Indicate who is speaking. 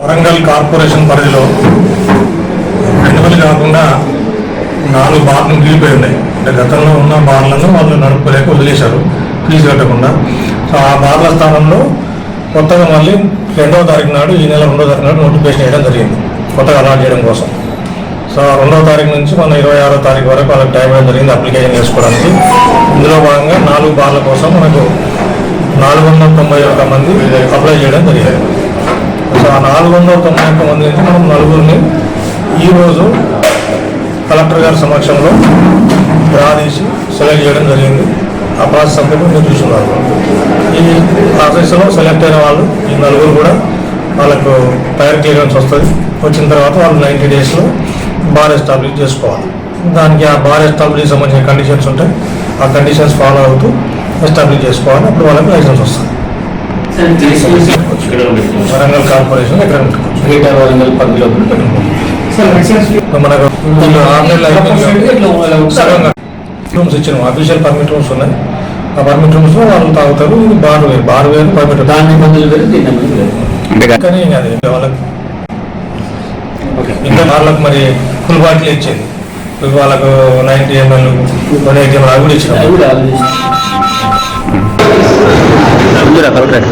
Speaker 1: Warangal corporation పరిధిలో renewal కాకుండా 4 బార్లు మిగిలిపోయి ఉన్నాయి. అంటే గతంలో ఉన్న బార్లను వాళ్ళు నడుపుకోలేక వదిలేశారు ఫీజు కట్టకుండా. సో ఆ బార్ల స్థానంలో కొత్తగా మళ్ళీ 2వ తారీఖు నాడు, ఈ నెల 2వ తారీఖు నాడు నోటిఫికేషన్ వేయడం జరిగింది కొత్తగా అలాట్ చేయడం కోసం. సో 2వ తారీఖు నుంచి మన 26వ తారీఖు వరకు వాళ్ళకి టైం ఇవ్వడం జరిగింది అప్లికేషన్ చేసుకోవడానికి. ఇందులో భాగంగా 4 బార్ల కోసం మనకు 491 మంది అప్లై చేయడం జరిగింది. సో ఆ 491 మంది నుంచి మనం 4గురిని ఈరోజు కలెక్టర్ గారి సమక్షంలో డ్రా తీసి సెలెక్ట్ చేయడం జరిగింది. ఆ ప్రాసెస్ అంతా మీరు చూస్తున్నారు. ఈ ప్రాసెస్లో సెలెక్ట్ అయిన వాళ్ళు ఈ 4గురు కూడా వాళ్ళకు ఫైర్ క్లియరెన్స్ వస్తుంది. వచ్చిన తర్వాత వాళ్ళు 90 డేస్లో బార్ ఎస్టాబ్లిష్ చేసుకోవాలి. దానికి ఆ బార్ ఎస్టాబ్లిష్ సంబంధించిన కండిషన్స్ ఉంటాయి. ఆ కండిషన్స్ ఫాలో అవుతూ ఎస్టాబ్లిష్ చేసుకోవాలి. అప్పుడు వాళ్ళకి లైసెన్స్ వస్తుంది. వరంగల్ కార్పొరేషన్ ఎక్కడ ఉంటుంది?
Speaker 2: వరంగల్ పరిధిలో
Speaker 1: మనకు 6 నెలలు రూమ్స్ ఇచ్చినాం. అఫీషియల్ పర్మిట్ రూమ్స్ ఉన్నాయి. ఆ పర్మిట్ రూమ్స్లో వాళ్ళు తాగుతారు. ఇది బార్ వేరు పర్మిట్
Speaker 2: దాన్ని మందులు
Speaker 1: కానీ అది వాళ్ళకి ఇంకా వాళ్ళకు మరి ఫుల్ బాటిల్ ఇచ్చేది. వాళ్ళకు 90 ml 180 ml కూడా ఇచ్చినాం.
Speaker 2: కలెక్టర్